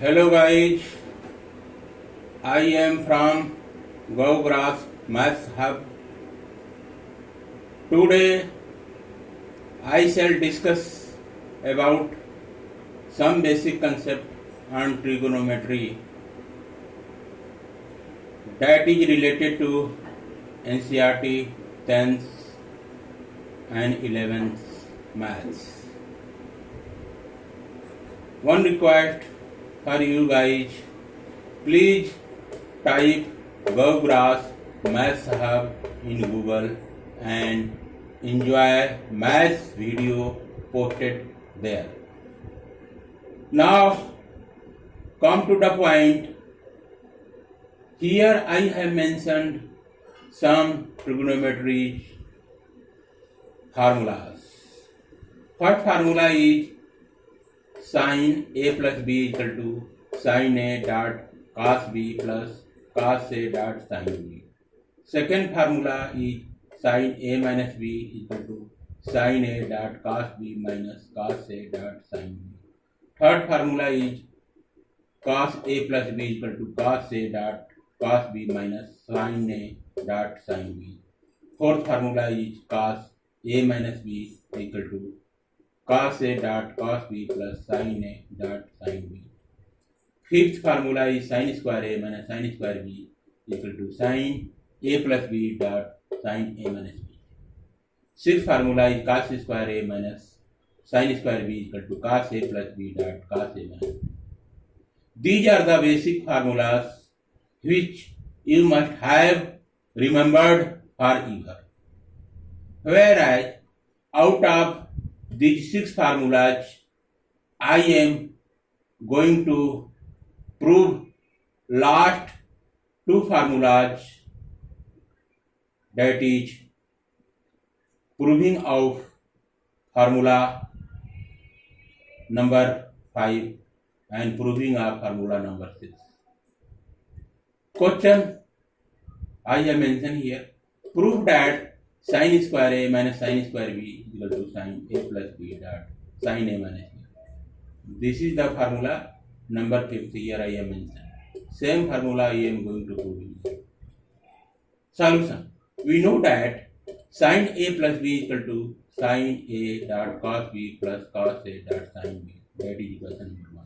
Hello guys, I am from GoGrass Maths Hub. Today I shall discuss about some basic concept on trigonometry that is related to NCERT 10th and 11th maths. One request for you guys, please type GoGrass Maths Hub in Google and enjoy maths video posted there. Now come to the point. Here I have mentioned some trigonometry formulas. First formula is sin a plus b equal to sin a dot cos b plus cos a dot sin b. Second formula is sin a minus b equal to sin a dot cos b minus cos a dot sin b. Third formula is cos a plus b equal to cos a dot cos b minus sin a dot sin b. Fourth formula is cos a minus b equal to cos a dot cos b plus sin a dot sin b. Fifth formula is sin square a minus sin square b equal to sin a plus b dot sin a minus b. Sixth formula is cos square a minus sin square b equal to cos a plus b dot cos a minus b. These are the basic formulas which you must have remembered forever. Whereas out of these six formulas, I am going to prove last two formulas, that is proving of formula number 5 and proving of formula number 6. Question I have mentioned here. Prove that sin square a minus sin square b is equal to sin a plus b dot sin a minus b. This is the formula number 5 here I have mentioned. Same formula I am going to prove here. Solution. We know that sin a plus b equal to sin a dot cos b plus cos a dot sin b. That is equation number 1.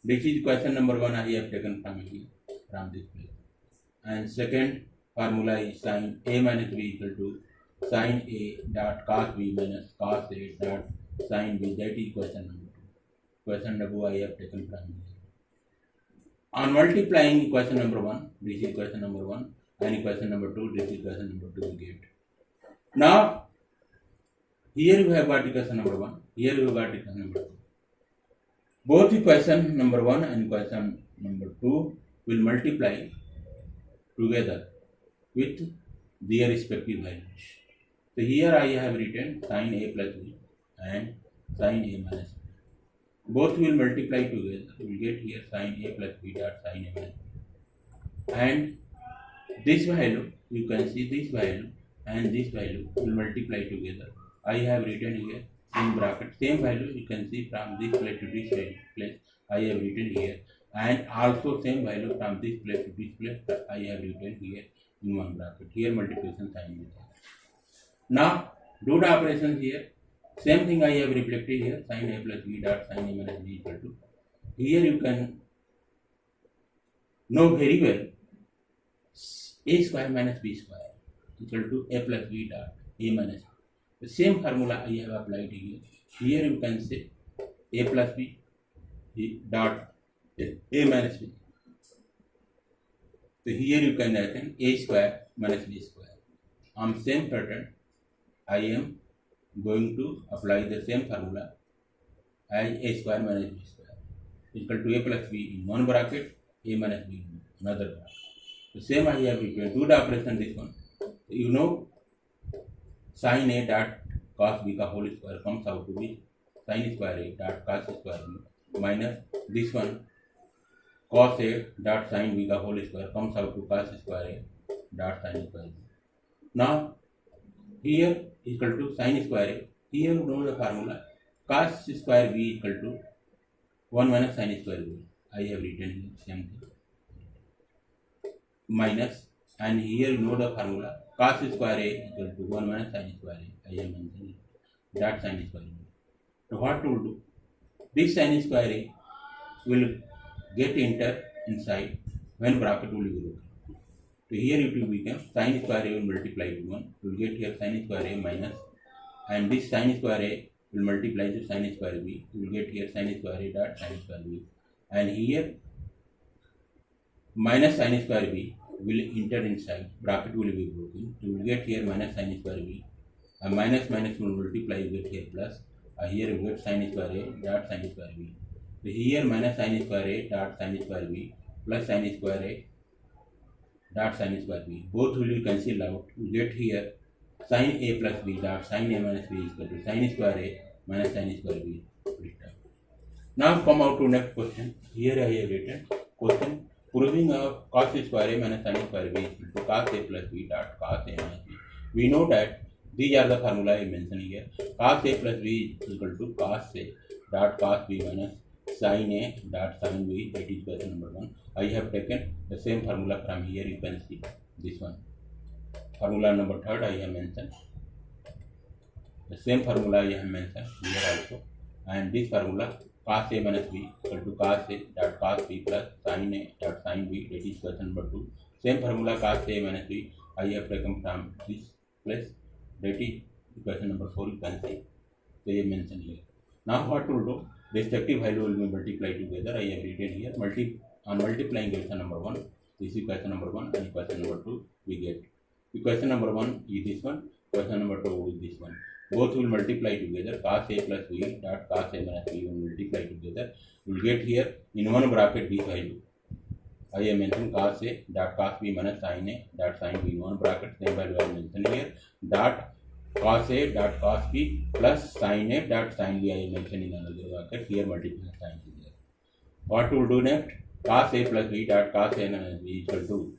This is equation number 1 I have taken from here, from this place. And second formula is sin a minus b equal to sin a dot cos b minus cos a dot sin b. That is equation number 2. Equation number 2 I have taken from here. On multiplying equation number 1, this is equation number 1, and equation number 2, this is equation number 2 we get. Now, here you have got equation number 1, here you have got equation number 2. Both equation number 1 and equation number 2 will multiply together with their respective values. So here I have written sin a plus b and sin a minus b. Both will multiply together. We will get here sin a plus b dot sin a minus b. And this value, you can see this value and this value will multiply together. I have written here in bracket. Same value you can see from this place to this place. I have written here. And also same value from this place to this place I have written here in one bracket. Here multiplication sign is there. Now do the operations here. Same thing I have reflected here. Sin a plus b dot sin a minus b equal to. Here you can know very well a square minus b square equal to a plus b dot a minus b. The same formula I have applied here. Here you can say a plus b dot a minus b. So here you can write a square minus b square. On same pattern, I am going to apply the same formula as a square minus b square equal to a plus b in one bracket, a minus b in another bracket. The same I have written. Do the operation this one. You know sin a dot cos b का whole square comes out to be sin square a dot cos square b minus this one cos a dot sin b का whole square comes out to cos square a dot sin square b. Now here equal to sin square a. Here you know the formula cos square b equal to 1 minus sin square b. I have written here same thing minus, and here you know the formula cos square A equal to 1 minus sin square A. I have mentioned it. That sin square A. So what to do? This sin square A will get enter inside when bracket will be broken. So here it will become sin square A will multiply to 1. You will get here sin square A minus, and this sin square A will multiply to sin square B. You will get here sin square A dot sin square B, and here minus sin square B will enter inside, bracket will be broken. You will get here minus sin square B, and minus minus will multiply, you get here plus, here you get sin square A dot sin square B. So here minus sin square A dot sin square B plus sin square A dot sin square B. Both will be cancelled out. You get here sin A plus B dot sin A minus B is equal to sin square A minus sin square B. Now come out to next question. Here I have written question proving cos square A minus sin square B is equal to cos A plus B dot cos A minus B. We know that these are the formula I mentioned here. Cos A plus B is equal to cos A dot cos B minus sin A dot sin B. That is question number 1. I have taken the same formula from here. You can see this one. Formula number 3 I have mentioned. The same formula I have mentioned here also. And this formula cos A minus B equal to cos A dot cos B plus sin A dot sin B. That is question number 2. Same formula cos A minus B I have taken from this place. That is question number 4. You can see they have mentioned here. Now what to do? Respective value will be multiplied together. I have written here on multiplying question number 1. This is question number 1, and question number 2 we get. Question number 1 is this one. Question number 2 is this one. Both will multiply together. Cos A plus B dot cos A minus B will multiply together. We will get here in one bracket this value. I have mentioned cos A dot cos B minus sin A dot sin B in one bracket. Same value I have mentioned here. Dot cos A dot cos B plus sin A dot sin B I have mentioned in another bracket. Here multiply sin B here. What to do next? Cos A plus B dot cos A minus B equal to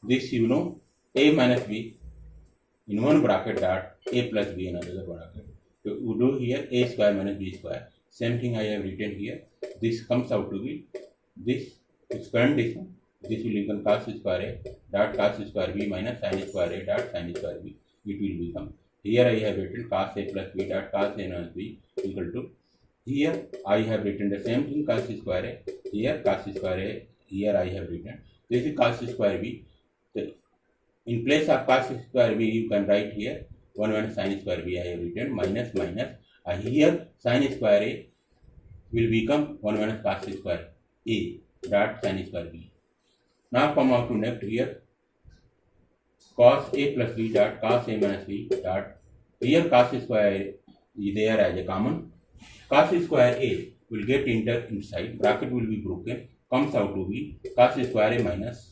this, you know, A minus B in one bracket dot A plus B in another bracket. So we do here A square minus B square. Same thing I have written here. This comes out to be this, expand this one. This will become cos square A dot cos square B minus sin square A dot sin square B. It will become, here I have written cos A plus B dot cos A minus B equal to, here I have written the same thing cos square A, here cos square A, here I have written this is cos square B. In place of cos square B you can write here 1 minus sin square B. I have written minus minus, here sin square A will become 1 minus cos square A dot sin square B. Now come out to next here cos A plus B dot cos A minus B dot, here cos square is there as a common. Cos square A will get enter inside, bracket will be broken, comes out to be cos square A minus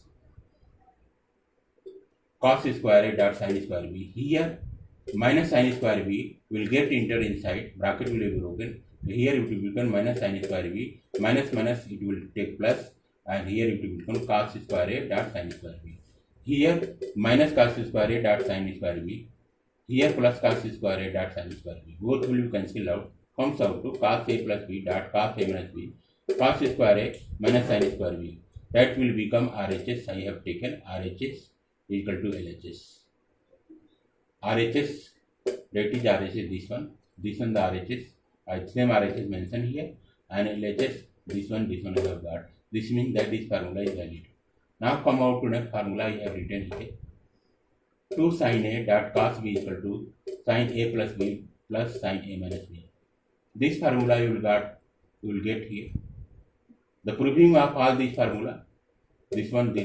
cos square A dot sin square B. Here minus sin square B will get enter inside, bracket will be broken. Here it will become minus sin square B, minus minus it will take plus, and here it will become cos square A dot sin square B. Here minus cos square A dot sin square B, here plus cos square A dot sin square B. Both will be cancelled out, comes out to cos A plus B dot cos A minus B, cos square A minus sin square B. That will become RHS. I have taken RHS equal to LHS. RHS, that is RHS this one the RHS, same RHS mentioned here, and LHS this one I have got. This means that this formula is valid. Now come out to next formula I have written here. 2 sin A dot cos B equal to sin A plus B plus sin A minus B. This formula you will get here. The proving of all these formula, this one,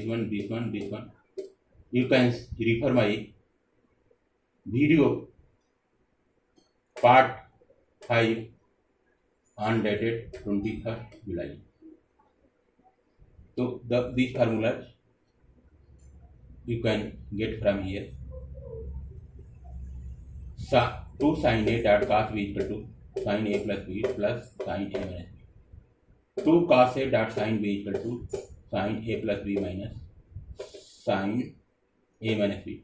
you can refer my video part 5 on dated 21st July. So these formulas you can get from here. 2 sin A dot cos B equal to sin A plus B plus sin A minus B. 2 cos A dot sin B equal to sin A plus B minus sin A minus B.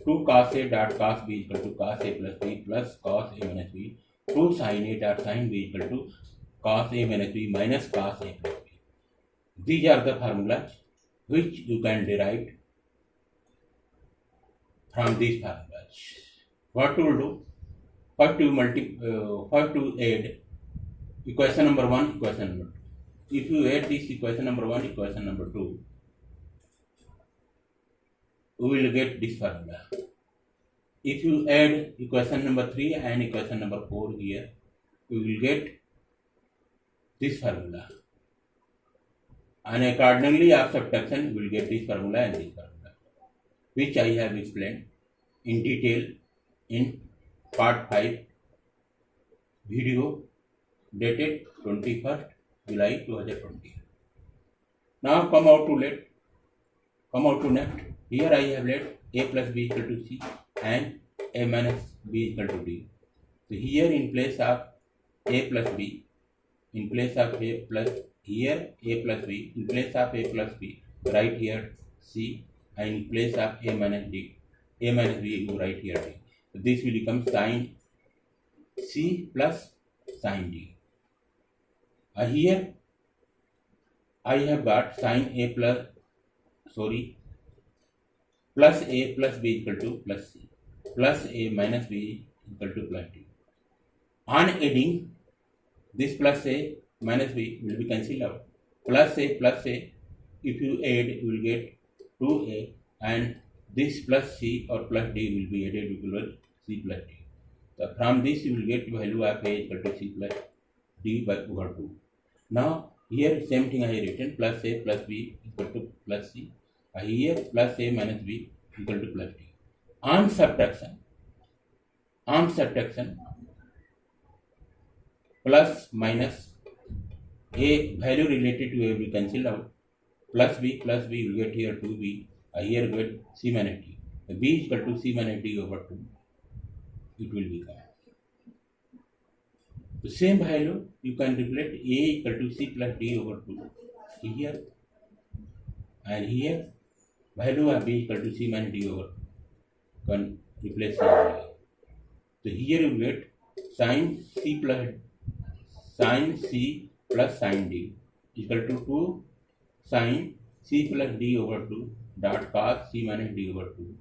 2 cos A dot cos B equal to cos A plus B plus cos A minus B. 2 sin A dot sin B equal to cos A minus B minus cos A plus B. These are the formulas which you can derive from these formulas. What to do? First you add equation number 1, equation number 2. If you add this equation number 1, equation number 2, we will get this formula. If you add equation number 3 and equation number 4 here, we will get this formula. And accordingly of subtraction, we will get this formula and this formula, which I have explained in detail in part 5 video dated 21st July 2020. Now come out to next. Here I have let a plus b equal to c and a minus b equal to d. So here in place of a plus b, in place of a plus, here a plus b, in place of a plus b, write here c, and in place of a minus b, you write here d. So this will become sin c plus sin d. Here I have got sin a plus a plus b equal to plus c, plus a minus b equal to plus d. On adding, this plus a minus b will be cancelled out. Plus a, if you add, you will get 2a, and this plus c or plus d will be added equal c plus d. So from this you will get value of a equal to c plus d by over 2. Now here same thing I have written, plus a plus b equal to plus c. Here plus a minus b equal to plus d. On subtraction, plus minus a value related to a will cancel out. Plus b you will get here 2b. Here you get c minus d. B equal to c minus d over 2. It will become. The same value you can replace a equal to c plus d over 2 here, and here value of b equal to c minus d over 2 can replace here. So here you get sin c plus sin d equal to 2 sin c plus d over 2 dot cos c minus d over 2.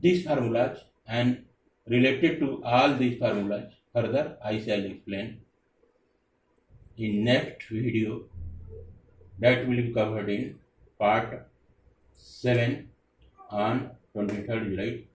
These formulas and related to all these formulas further I shall explain in next video that will be covered in part 7 on 23rd July